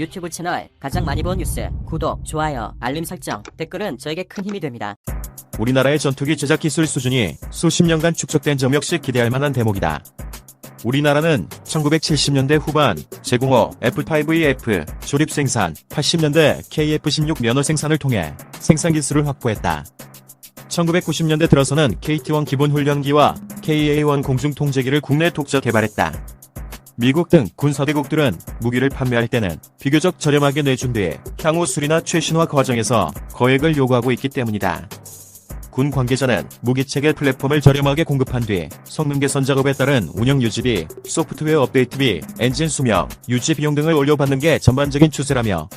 유튜브 채널 가장 많이 본 뉴스, 구독, 좋아요, 알림 설정, 댓글은 저에게 큰 힘이 됩니다. 우리나라의 전투기 제작 기술 수준이 수십 년간 축적된 점 역시 기대할 만한 대목이다. 우리나라는 1970년대 후반 제공호 F5EF 조립 생산, 80년대 KF-16 면허 생산을 통해 생산 기술을 확보했다. 1990년대 들어서는 KT-1 기본훈련기와 KA-1 공중통제기를 국내 독자 개발했다. 미국 등 군사대국들은 무기를 판매할 때는 비교적 저렴하게 내준 뒤 향후 수리나 최신화 과정에서 거액을 요구하고 있기 때문이다. 군 관계자는 무기체계 플랫폼을 저렴하게 공급한 뒤 성능 개선 작업에 따른 운영 유지비, 소프트웨어 업데이트비, 엔진 수명, 유지 비용 등을 올려받는 게 전반적인 추세라며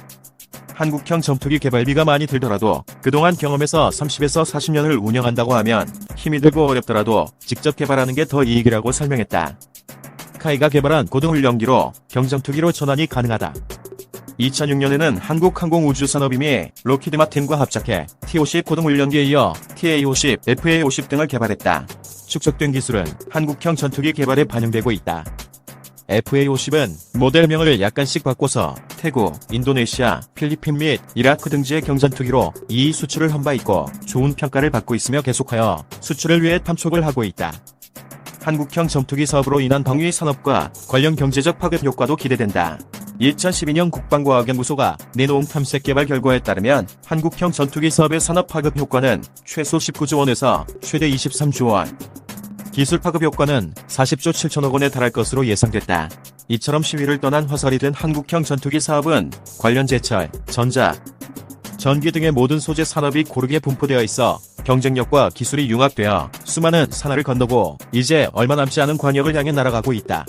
한국형 전투기 개발비가 많이 들더라도 그동안 경험에서 30에서 40년을 운영한다고 하면 힘이 들고 어렵더라도 직접 개발하는 게 더 이익이라고 설명했다. 카이가 개발한 고등훈련기로 경전투기로 전환이 가능하다. 2006년에는 한국항공우주산업임이 록히드 마틴과 합작해 T-50 고등훈련기에 이어 TA-50, FA-50 등을 개발했다. 축적된 기술은 한국형 전투기 개발에 반영되고 있다. FA-50은 모델명을 약간씩 바꿔서 태국, 인도네시아, 필리핀 및 이라크 등지의 경전투기로 이미 수출을 한 바 있고 좋은 평가를 받고 있으며 계속하여 수출을 위해 탐촉을 하고 있다. 한국형 전투기 사업으로 인한 방위 산업과 관련 경제적 파급 효과도 기대된다. 2012년 국방과학연구소가 내놓은 탐색 개발 결과에 따르면 한국형 전투기 사업의 산업 파급 효과는 최소 19조 원에서 최대 23조 원, 기술 파급 효과는 40조 7천억 원에 달할 것으로 예상됐다. 이처럼 시위를 떠난 화살이 된 한국형 전투기 사업은 관련 제철, 전자, 전기 등의 모든 소재 산업이 고르게 분포되어 있어 경쟁력과 기술이 융합되어 수많은 산하를 건너고 이제 얼마 남지 않은 관역을 향해 날아가고 있다.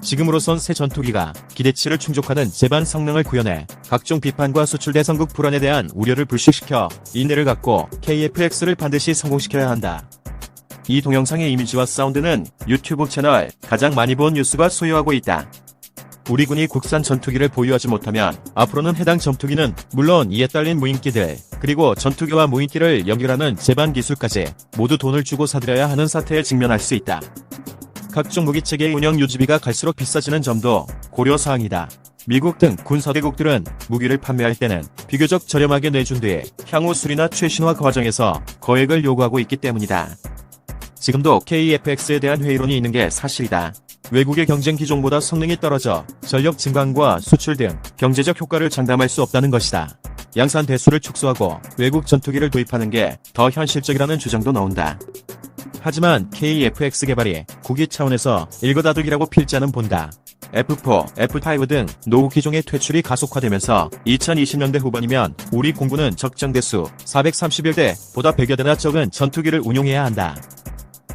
지금으로선 새 전투기가 기대치를 충족하는 제반 성능을 구현해 각종 비판과 수출 대상국 불안에 대한 우려를 불식시켜 인내를 갖고 KF-X를 반드시 성공시켜야 한다. 이 동영상의 이미지와 사운드는 유튜브 채널 가장 많이 본 뉴스가 소유하고 있다. 우리 군이 국산 전투기를 보유하지 못하면 앞으로는 해당 전투기는 물론 이에 딸린 무인기들, 그리고 전투기와 무인기를 연결하는 제반 기술까지 모두 돈을 주고 사들여야 하는 사태에 직면할 수 있다. 각종 무기체계의 운영 유지비가 갈수록 비싸지는 점도 고려사항이다. 미국 등 군사대국들은 무기를 판매할 때는 비교적 저렴하게 내준 뒤 향후 수리나 최신화 과정에서 거액을 요구하고 있기 때문이다. 지금도 KF-X에 대한 회의론이 있는 게 사실이다. 외국의 경쟁 기종보다 성능이 떨어져 전력 증강과 수출 등 경제적 효과를 장담할 수 없다는 것이다. 양산 대수를 축소하고 외국 전투기를 도입하는 게 더 현실적이라는 주장도 나온다. 하지만 KF-X 개발이 국위 차원에서 일거다득이라고 필자는 본다. F4, F5 등 노후 기종의 퇴출이 가속화되면서 2020년대 후반이면 우리 공군은 적정 대수 431대보다 100여 대나 적은 전투기를 운용해야 한다.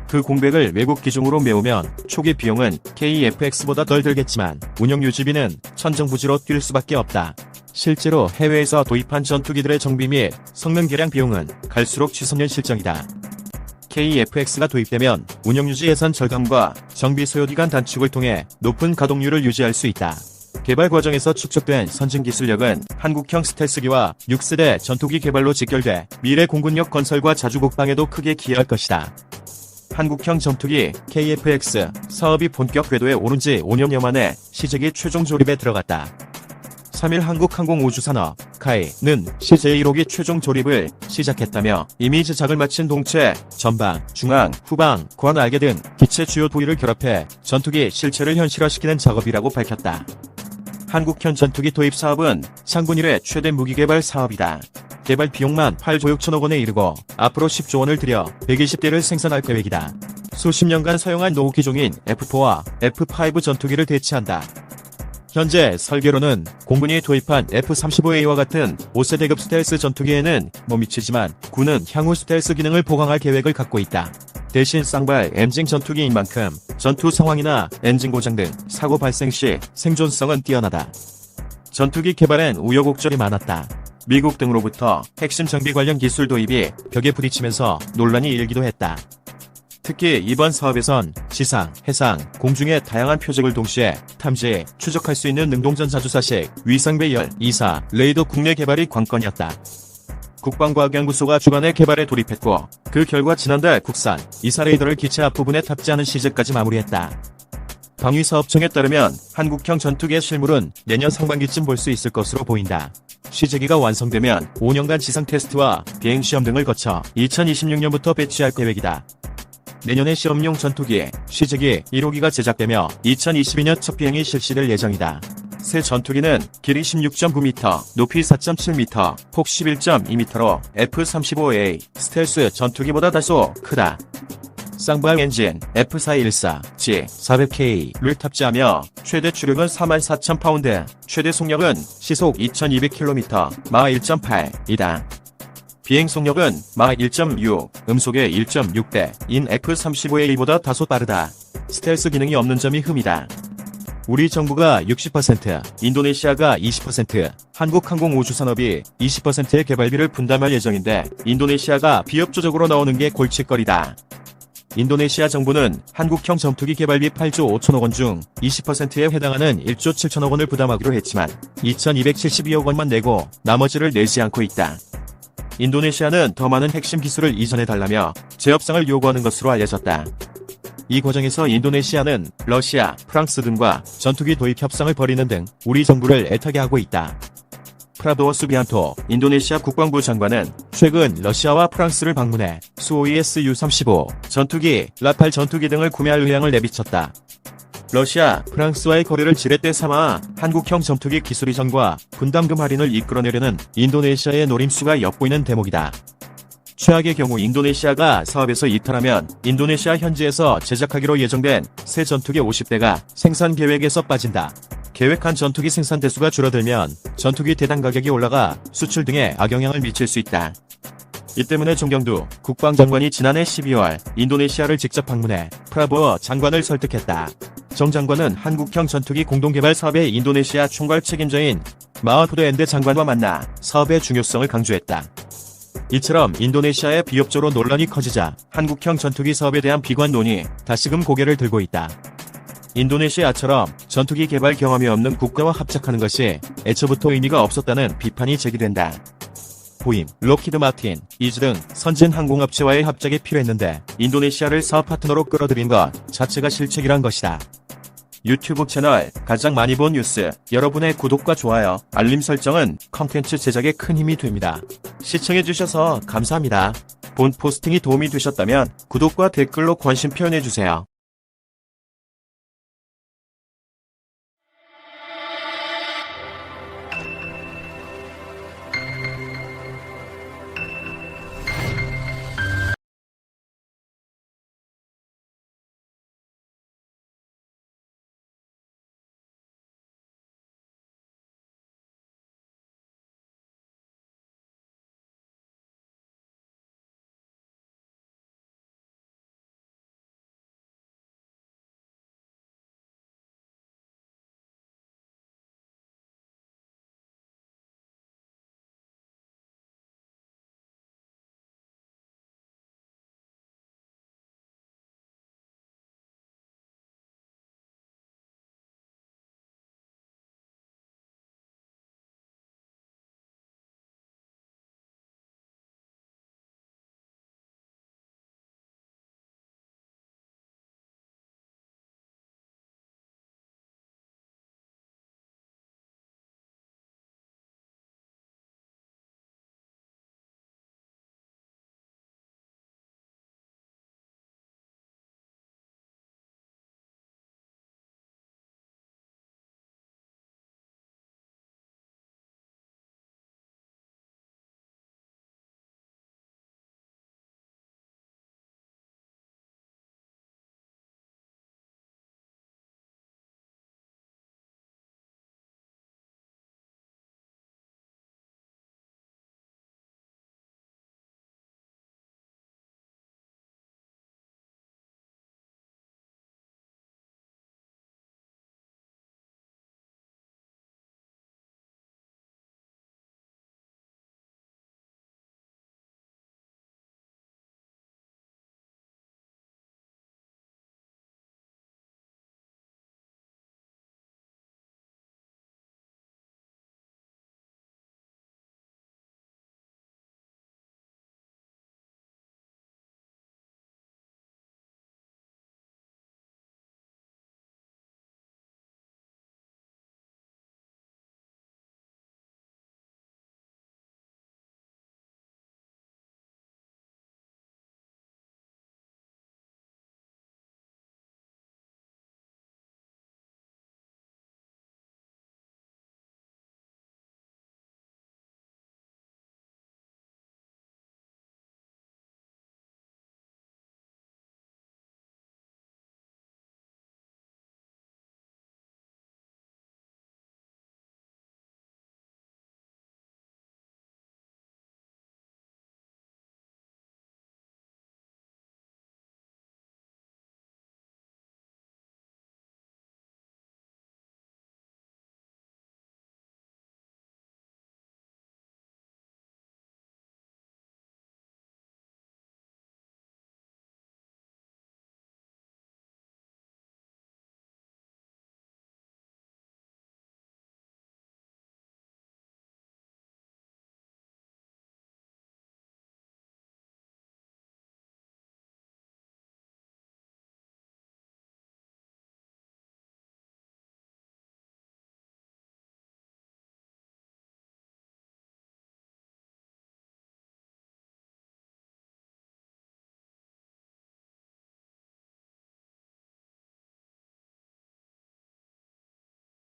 그 공백을 외국 기종으로 메우면 초기 비용은 KF-X보다 덜 들겠지만 운영 유지비는 천정부지로 뛸 수밖에 없다. 실제로 해외에서 도입한 전투기들의 정비 및 성능 개량 비용은 갈수록 치솟는 실정이다. KF-X가 도입되면 운영유지 예산 절감과 정비 소요기간 단축을 통해 높은 가동률을 유지할 수 있다. 개발 과정에서 축적된 선진 기술력은 한국형 스텔스기와 6세대 전투기 개발로 직결돼 미래 공군력 건설과 자주 국방에도 크게 기여할 것이다. 한국형 전투기 KF-X 사업이 본격 궤도에 오른 지 5년여 만에 시제기 최종 조립에 들어갔다. 3일 한국항공우주산업 카이는 CJ1호기 최종 조립을 시작했다며 이미 제작을 마친 동체, 전방, 중앙, 후방, 관 알개 등 기체 주요 부위를 결합해 전투기 실체를 현실화시키는 작업이라고 밝혔다. 한국형 전투기 도입 사업은 창군 이래 최대 무기개발 사업이다. 개발 비용만 8조 6천억 원에 이르고 앞으로 10조 원을 들여 120대를 생산할 계획이다. 수십 년간 사용한 노후 기종인 F4와 F5 전투기를 대체한다. 현재 설계로는 공군이 도입한 F-35A와 같은 5세대급 스텔스 전투기에는 못 미치지만 군은 향후 스텔스 기능을 보강할 계획을 갖고 있다. 대신 쌍발 엔진 전투기인 만큼 전투 상황이나 엔진 고장 등 사고 발생 시 생존성은 뛰어나다. 전투기 개발엔 우여곡절이 많았다. 미국 등으로부터 핵심 정비 관련 기술 도입이 벽에 부딪히면서 논란이 일기도 했다. 특히 이번 사업에선 지상, 해상, 공중의 다양한 표적을 동시에 탐지, 추적할 수 있는 능동전 자주사식, 위상 배열, 이사, 레이더 국내 개발이 관건이었다. 국방과학연구소가 주관의 개발에 돌입했고 그 결과 지난달 국산 이사 레이더를 기체 앞부분에 탑재하는 시제까지 마무리했다. 방위사업청에 따르면 한국형 전투기의 실물은 내년 상반기쯤 볼 수 있을 것으로 보인다. 시제기가 완성되면 5년간 지상 테스트와 비행 시험 등을 거쳐 2026년부터 배치할 계획이다. 내년에 시험용 전투기, 시제기 1호기가 제작되며 2022년 첫 비행이 실시될 예정이다. 새 전투기는 길이 16.9m, 높이 4.7m, 폭 11.2m로 F-35A 스텔스 전투기보다 다소 크다. 쌍방 엔진 F-414, G400K를 탑재하며 최대 추력은 44,000파운드, 최대 속력은 시속 2200km, 마하 1.8이다. 비행 속력은 마하 1.6, 음속의 1.6배인 F-35A보다 다소 빠르다. 스텔스 기능이 없는 점이 흠이다. 우리 정부가 60%, 인도네시아가 20%, 한국항공우주산업이 20%의 개발비를 분담할 예정인데 인도네시아가 비협조적으로 나오는 게 골칫거리다. 인도네시아 정부는 한국형 전투기 개발비 8조 5천억 원 중 20%에 해당하는 1조 7천억 원을 부담하기로 했지만 2,272억 원만 내고 나머지를 내지 않고 있다. 인도네시아는 더 많은 핵심 기술을 이전해달라며 재협상을 요구하는 것으로 알려졌다. 이 과정에서 인도네시아는 러시아, 프랑스 등과 전투기 도입 협상을 벌이는 등 우리 정부를 애타게 하고 있다. 프라보워 수비안토 인도네시아 국방부 장관은 최근 러시아와 프랑스를 방문해 수호이 Su-35 전투기, 라팔 전투기 등을 구매할 의향을 내비쳤다. 러시아, 프랑스와의 거래를 지렛대 삼아 한국형 전투기 기술 이전과 분담금 할인을 이끌어내려는 인도네시아의 노림수가 엿보이는 대목이다. 최악의 경우 인도네시아가 사업에서 이탈하면 인도네시아 현지에서 제작하기로 예정된 새 전투기 50대가 생산 계획에서 빠진다. 계획한 전투기 생산 대수가 줄어들면 전투기 대당 가격이 올라가 수출 등에 악영향을 미칠 수 있다. 이 때문에 정경두 국방장관이 지난해 12월 인도네시아를 직접 방문해 프라보워 장관을 설득했다. 정 장관은 한국형 전투기 공동개발 사업의 인도네시아 총괄 책임자인 마하푸드 엔데 장관과 만나 사업의 중요성을 강조했다. 이처럼 인도네시아의 비협조로 논란이 커지자 한국형 전투기 사업에 대한 비관 논의 다시금 고개를 들고 있다. 인도네시아처럼 전투기 개발 경험이 없는 국가와 합작하는 것이 애초부터 의미가 없었다는 비판이 제기된다. 보임, 록히드 마틴, 이즈 등 선진 항공업체와의 합작이 필요했는데 인도네시아를 사업 파트너로 끌어들인 것 자체가 실책이란 것이다. 유튜브 채널 가장 많이 본 뉴스, 여러분의 구독과 좋아요, 알림 설정은 컨텐츠 제작에 큰 힘이 됩니다. 시청해주셔서 감사합니다. 본 포스팅이 도움이 되셨다면 구독과 댓글로 관심 표현해주세요.